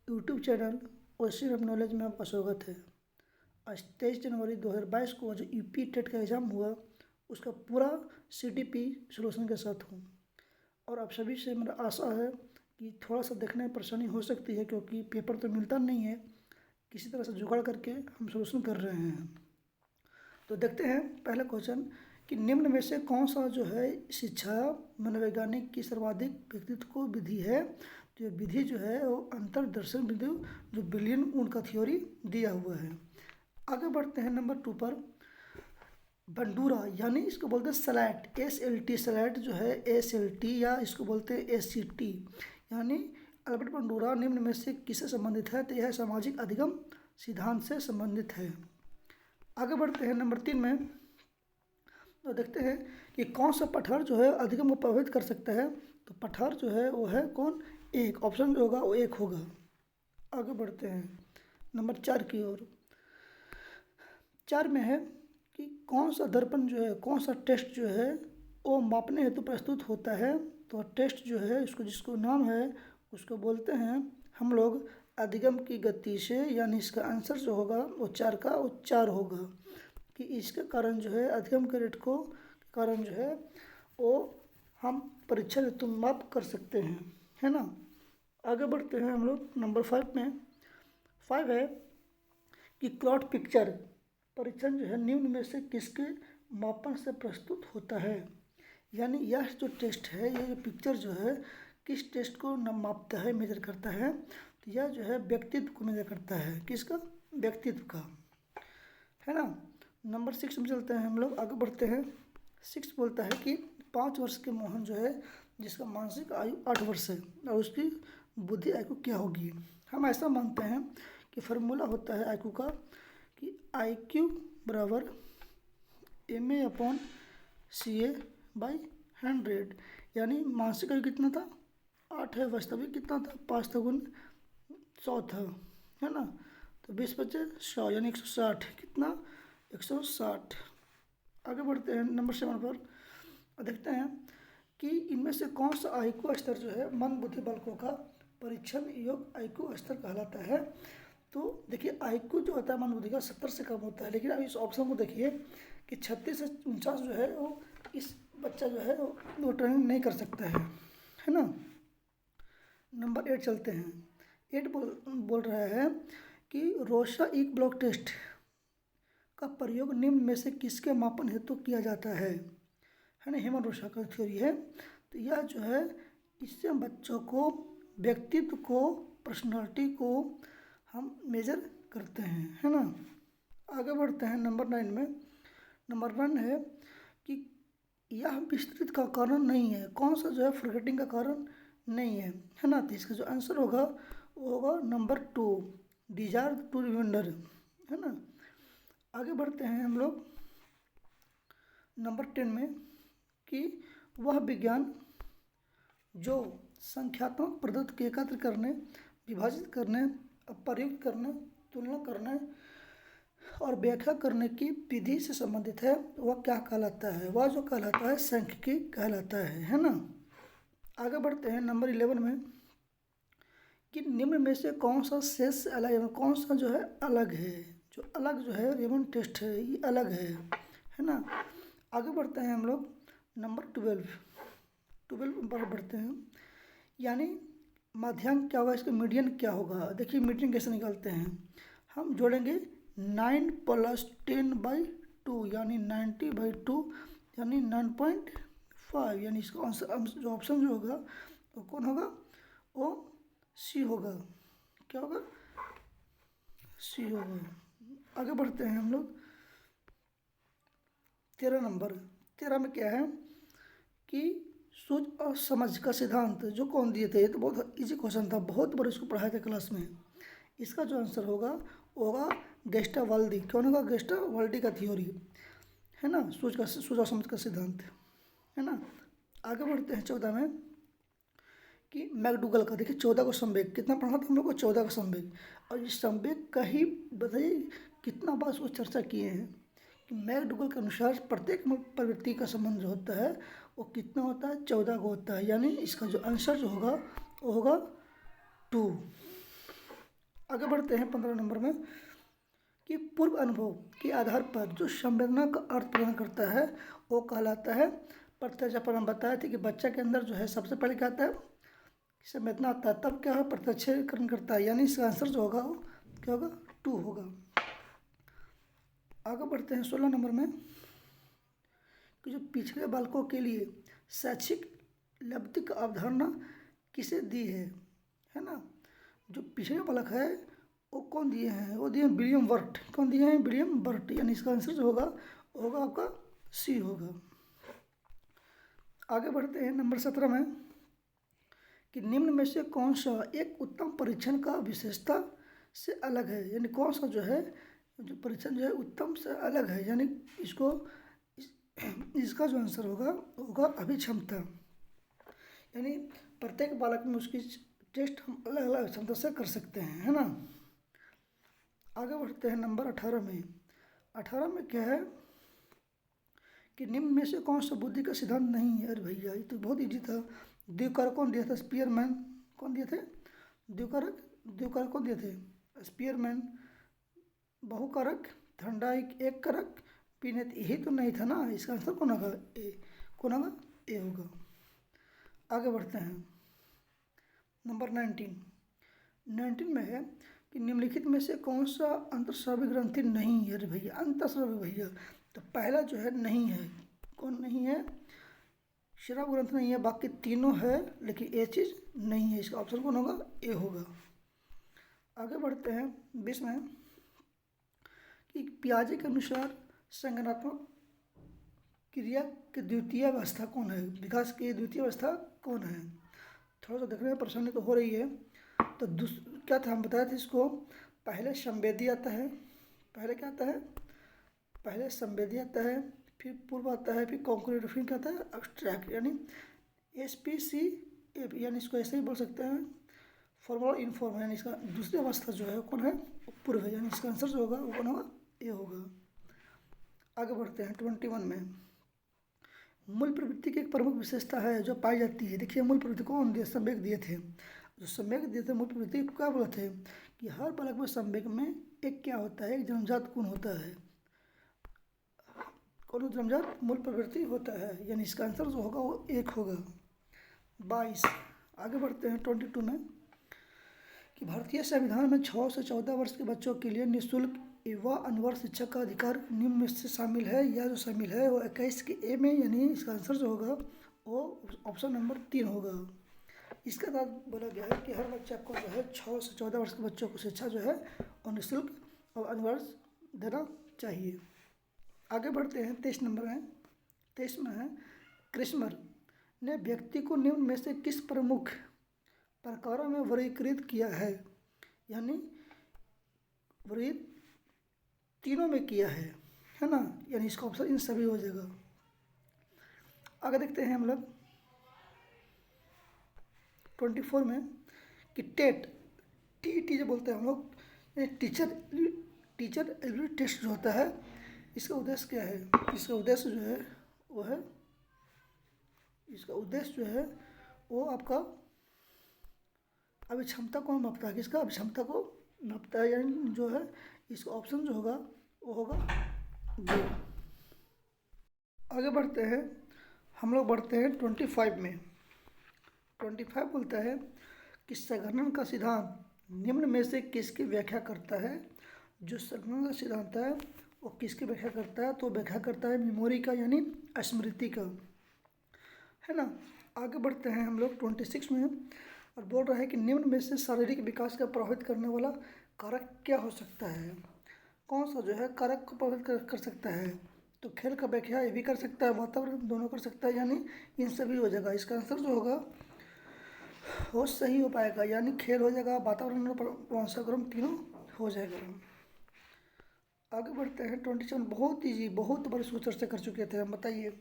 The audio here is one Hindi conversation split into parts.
YouTube channel oasis of knowledge में आपका स्वागत है। आज 23 जनवरी 2022 को जो यूपी टेट का एग्ज़ाम हुआ उसका पूरा सीटीपी सॉल्यूशन के साथ हूँ और आप सभी से मेरा आशा है कि थोड़ा सा देखने में परेशानी हो सकती है क्योंकि पेपर तो मिलता नहीं है, किसी तरह से जुगाड़ करके हम सॉल्यूशन कर रहे हैं। तो देखते हैं पहला क्वेश्चन कि निम्न में से कौन सा जो है शिक्षा मनोवैज्ञानिक की सर्वाधिक व्यक्तित्व को विधि है। तो ये विधि जो है वो अंतर्दर्शन विधि जो बिलियन उनका थ्योरी दिया हुआ है। आगे बढ़ते हैं नंबर 2 पर। बंडूरा यानी इसको बोलते हैं सलैट, SLT सलैट जो है SLT या इसको बोलते हैं SCT यानी अल्बर्ट बंडूरा निम्न में से किससे संबंधित है। तो यह सामाजिक अधिगम सिद्धांत से संबंधित है। आगे बढ़ते हैं नंबर 3 में। तो देखते हैं कि कौन सा पठार जो है अधिगम को प्रभावित कर सकता है। तो पठार जो है वो है कौन, एक। ऑप्शन जो होगा वो एक होगा। आगे बढ़ते हैं नंबर 4 की ओर। 4 में है कि कौन सा दर्पण जो है, कौन सा टेस्ट जो है वो मापने हेतु प्रस्तुत होता है। तो टेस्ट जो है इसको जिसको नाम है उसको बोलते हैं हम लोग अधिगम की गति से, यानी इसका आंसर जो होगा वो 4 का वो 4 होगा कि इसके कारण जो है अधिगम के रेट को कारण जो है वो हम परीक्षा हेतु माप कर सकते हैं, है ना। आगे बढ़ते हैं हम लोग नंबर 5 में। 5 है कि क्लॉट पिक्चर परीक्षण जो है निम्न में से किसके मापन से प्रस्तुत होता है। यानी यह जो टेस्ट है, यह जो पिक्चर जो है किस टेस्ट को न मापता है, मेजर करता है। तो यह जो है व्यक्तित्व को मेजर करता है, किसका, व्यक्तित्व का, है ना। नंबर 6 में चलते हैं हम लोग, आगे बढ़ते हैं। 6 बोलता है कि 5 वर्ष के मोहन जो है जिसका मानसिक आयु 8 वर्ष है और उसकी बुद्धि आयु क्या होगी। हम ऐसा मानते हैं कि फार्मूला होता है आयु का कि IQ बराबर MA/CA/100। यानी मानसिक आयु कितना था, 8 है, वास्तविक कितना था, 5 था गुण 100 था, है ना। तो 20×5=100 यानी 160, कितना, 160। आगे बढ़ते हैं नंबर 7 पर। देखते हैं कि इनमें से कौन सा IQ स्तर जो है मन बुद्धि बालकों का परीक्षण योग्य IQ स्तर कहलाता है। तो देखिए IQ जो होता है मन बुद्धि का 70 से कम होता है, लेकिन अब इस ऑप्शन को देखिए कि 36 से 49 जो है वो इस बच्चा जो है वो ट्रेनिंग नहीं कर सकता है ना। नंबर 8 चलते हैं। 8 बोल रहा है कि रोशा एक ब्लॉक टेस्ट का प्रयोग निम्न में से किसके मापन हेतु किया जाता है ना। हेमन रोशा का थ्योरी है। तो यह जो है इससे हम बच्चों को व्यक्तित्व को, पर्सनालिटी को हम मेजर करते हैं, है ना। आगे बढ़ते हैं नंबर 9 में। नंबर 9 है कि यह विस्तृत का कारण नहीं है। कौन सा जो है फॉरगेटिंग का कारण नहीं है ना। तो इसका जो आंसर होगा वो होगा नंबर 2, डिजायर टू रिमेंबर, है ना। आगे बढ़ते हैं हम लोग नंबर 10 में कि वह विज्ञान जो संख्यात्मक पदार्थ के एकत्र करने, विभाजित करने, प्रयुक्त करने, तुलना करने और व्याख्या करने की विधि से संबंधित है वह क्या कहलाता है। वह जो कहलाता है सांख्यिकी कहलाता है ना। आगे बढ़ते हैं नंबर 11 में कि निम्न में से कौन सा शेष से अलग है, कौन सा जो है अलग है। जो अलग जो है रेमन टेस्ट है ये अलग है ना। आगे बढ़ते हैं हम लोग नंबर 12 पर बढ़ते हैं। यानी माध्यांक क्या होगा, इसका मीडियन क्या होगा। देखिए मीडियन कैसे निकालते हैं, हम जोड़ेंगे 9 + 10/2 यानी 90/2 यानी 9.5, यानी इसका आंसर जो ऑप्शन जो होगा वो कौन होगा, वो सी होगा। क्या होगा, सी होगा। आगे बढ़ते हैं हम लोग 13 नंबर। 13 में क्या है कि सूझ और समझ का सिद्धांत जो कौन दिए थे। ये तो बहुत इजी क्वेश्चन था, बहुत बार इसको पढ़ाया था क्लास में। इसका जो आंसर होगा वो होगा गेस्टावाल्दी। कौन होगा, गेस्टावाल्दी का थ्योरी, है ना, सूझ और समझ का सिद्धांत, है ना। आगे बढ़ते हैं 14 में कि मैकडूगल का। देखिए 14 को संवेग कितना पढ़ा था हम लोग को, 14 का संवेग। और इस संवेग का ही बताइए कितना बार उसको चर्चा किए हैं कि मैकडूगल के अनुसार प्रत्येक प्रवृत्ति का संबंध जो होता है वो कितना होता है, 14 को होता है। यानी इसका जो आंसर जो होगा वो होगा 2। आगे बढ़ते हैं 15 नंबर में कि पूर्व अनुभव के आधार पर जो संवेदना का अर्थ प्रदान करता है वो कहलाता है प्रत्यक्ष। पर हम बताए थे कि बच्चा के अंदर जो है सबसे पहले क्या आता है, संवेदना आता है, तब क्या है प्रत्यक्षीकरण करता है, यानी इसका आंसर जो होगा वो क्या होगा, 2 होगा। आगे बढ़ते हैं 16 नंबर में कि जो पिछड़े बालकों के लिए शैक्षिक लब्धि का अवधारणा किसे दी है ना। जो पिछड़े बालक है वो कौन दिए हैं, वो दिए विलियम वर्ट। कौन दिए हैं, विलियम वर्ट, यानी इसका आंसर जो होगा होगा आपका सी होगा। आगे बढ़ते हैं नंबर 17 में कि निम्न में से कौन सा एक उत्तम परीक्षण का विशेषता से अलग है, यानी कौन सा जो है जो परीक्षण जो है उत्तम से अलग है, यानी इसको इसका जो आंसर होगा होगा अभिक्षमता। यानी प्रत्येक बालक में उसकी टेस्ट हम अलग अलग क्षमता से कर सकते हैं, है ना। आगे बढ़ते हैं नंबर 18 में। 18 में क्या है कि निम्न में से कौन सा बुद्धि का सिद्धांत नहीं है। अरे भैया ये तो बहुत इजी था। द्विकारक कौन दिया था, स्पीयरमैन। कौन दिए थे, द्विकारक कौन दिए थे, स्पीयरमैन। बहुकारक, थर्मोडाइक, एक कारक, पीनेत, यही तो नहीं था ना। इसका आंसर कौन होगा, ए। कौन होगा, ए होगा। आगे बढ़ते हैं नंबर 19 में है कि निम्नलिखित में से कौन सा अंतःस्रावी ग्रंथि नहीं है। अरे भैया अंतःस्रावी भैया तो पहला जो है नहीं है। कौन नहीं है, श्राव ग्रंथ नहीं है, बाकी तीनों है लेकिन ये चीज़ नहीं है। इसका ऑप्शन कौन होगा, ए होगा। आगे बढ़ते हैं 20 में कि पियाजे के अनुसार संज्ञानात्मक क्रिया की द्वितीय अवस्था कौन है, विकास की द्वितीय अवस्था कौन है। थोड़ा सा देखने में परेशानी तो हो रही है। तो क्या था, हम बताए थे इसको, पहले संवेदी आता है, पहले क्या आता है, पहले संवेदी आता है, फिर पूर्व आता है, फिर कॉन्क्रीट, फिर क्या आता है अब्स्ट्रैक्ट, यानी SPCA, यानी इसको ऐसे ही बोल सकते हैं फॉर्मल इनफॉर्म, यानी इसका दूसरी अवस्था जो है कौन है, पूर्व है, यानी इसका आंसर जो होगा वो कौन होगा, ए होगा। आगे बढ़ते हैं 21 में। मूल प्रवृत्ति की एक प्रमुख विशेषता है जो पाई जाती है। देखिए मूल प्रवृत्ति कौन दिए, संवेग दिए थे। जो संवेग दिए थे मूल प्रवृत्ति को क्या बोले थे कि हर बालक में संवेग में एक क्या होता है, एक जन्मजात गुण होता है। कौन जन्मजात मूल प्रवृत्ति होता है, यानी इसका आंसर जो होगा वो 1 होगा। 22 आगे बढ़ते हैं 22 में कि भारतीय संविधान में 6 से 14 वर्ष के बच्चों के लिए निःशुल्क एवं अनिवार्य शिक्षा का अधिकार निम्न में से शामिल है, या जो शामिल है वो 21 के ए में, यानी इसका आंसर जो होगा वो ऑप्शन नंबर 3 होगा। इसके बाद बोला गया है कि हर बच्चा को जो है 6 से 14 वर्ष के बच्चों को शिक्षा जो है वो निःशुल्क और अनिवार्य देना चाहिए। आगे बढ़ते हैं 23 नंबर में। 23 में है क्रिस्मर ने व्यक्ति को निम्न में से किस प्रमुख प्रकारों में वर्गीकृत किया है, यानी वर्गीकृत तीनों में किया है ना, यानी इसका ऑप्शन इन सभी हो जाएगा। आगे देखते हैं हम लोग 24 में कि टेट TET जो बोलते हैं हम लोग, टीचर एबिलिटी टेस्ट जो होता है, इसका उद्देश्य क्या है, इसका उद्देश्य जो है वो है, इसका उद्देश्य जो है वो आपका अभिक्षमता को मापता है, किसका अभिक्षमता को मापता है, यानी जो है इसका ऑप्शन जो होगा वो होगा बी। आगे बढ़ते हैं हम लोग, बढ़ते हैं 25 में। 25 बोलता है कि संगणन का सिद्धांत निम्न में से किसकी व्याख्या करता है। जो संगणन का सिद्धांत है वो किसकी व्याख्या करता है, तो व्याख्या करता है मेमोरी का, यानी स्मृति का, है ना। आगे बढ़ते हैं हम लोग 26 में और बोल रहा है कि निम्न में से शारीरिक विकास का प्रभावित करने वाला कारक क्या हो सकता है। कौन सा जो है कारक को प्रभावित कर सकता है, तो खेल का व्याख्या ये भी कर सकता है, वातावरण दोनों कर सकता है, यानी इन सभी हो जाएगा। इसका आंसर जो होगा वो सही हो पाएगा, यानी खेल हो जाएगा, वातावरण और वंशानुक्रम तीनों हो जाएगा। आगे बढ़ते हैं 27। बहुत ईजी, बहुत बार इसको चर्चा कर चुके थे हम। बताइए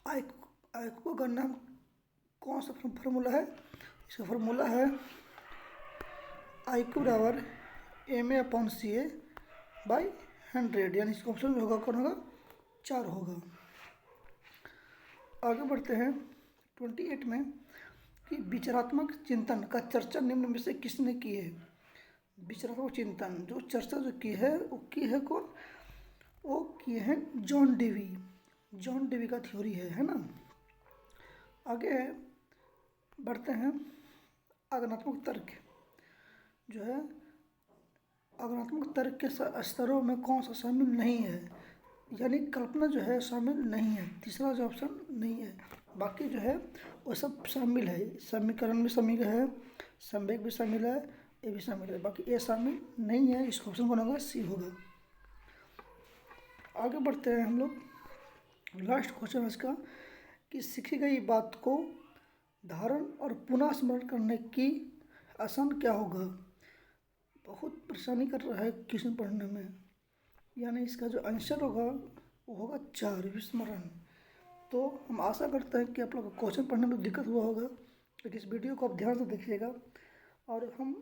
आयको का नाम कौन सा फार्मूला है, इसका फार्मूला है IQ बराबर MA/CA/100, यानी इसका ऑप्शन होगा कौन होगा, 4 होगा। आगे बढ़ते हैं 28 में कि विचारात्मक चिंतन का चर्चा निम्न में से किसने की है। विचारात्मक चिंतन, जो चर्चा जो की है वो की है कौन, वो किए हैं जॉन डेवी। जॉन डेवी का थ्योरी है ना। आगे बढ़ते हैं। आगमनात्मक तर्क जो है, आगमनात्मक तर्क के स्तरों में कौन सा शामिल नहीं है, यानी कल्पना जो है शामिल नहीं है, तीसरा जो ऑप्शन नहीं है। बाकी जो है वो सब शामिल है, समीकरण भी शामिल है, संवेग भी शामिल है, ये भी शामिल है, बाकी ये शामिल नहीं है। इस ऑप्शन कौन होगा, सी होगा। आगे बढ़ते हैं हम लोग। लास्ट क्वेश्चन इसका कि सीखी गई बात को धारण और पुनः स्मरण करने की आसान क्या होगा। बहुत परेशानी कर रहा है क्वेश्चन पढ़ने में, यानी इसका जो आंसर होगा वो होगा 4, विस्मरण। तो हम आशा करते हैं कि आप लोग को क्वेश्चन पढ़ने में दिक्कत हुआ होगा, लेकिन इस वीडियो को आप ध्यान से देखिएगा। और हम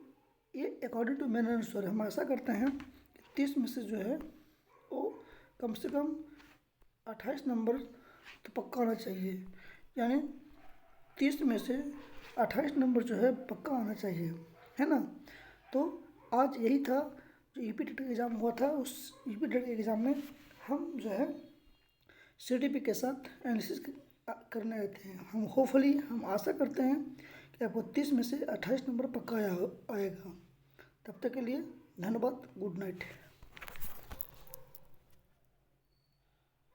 ये अकॉर्डिंग टू मेरा आंसर हम आशा करते हैं कि 30 में से जो है वो कम से कम 28 नंबर तो पक्का आना चाहिए, यानी 30 में से 28 नंबर जो है पक्का आना चाहिए, है ना। तो आज यही था जो यूपी टेट एग्ज़ाम हुआ था। उस यूपी टेट एग्ज़ाम में हम जो है सीटीपी के साथ एनालिसिस करने आए थे। हम होपफुली हम आशा करते हैं कि आपको 30 में से 28 नंबर पक्का आएगा। तब तक के लिए धन्यवाद, गुड नाइट।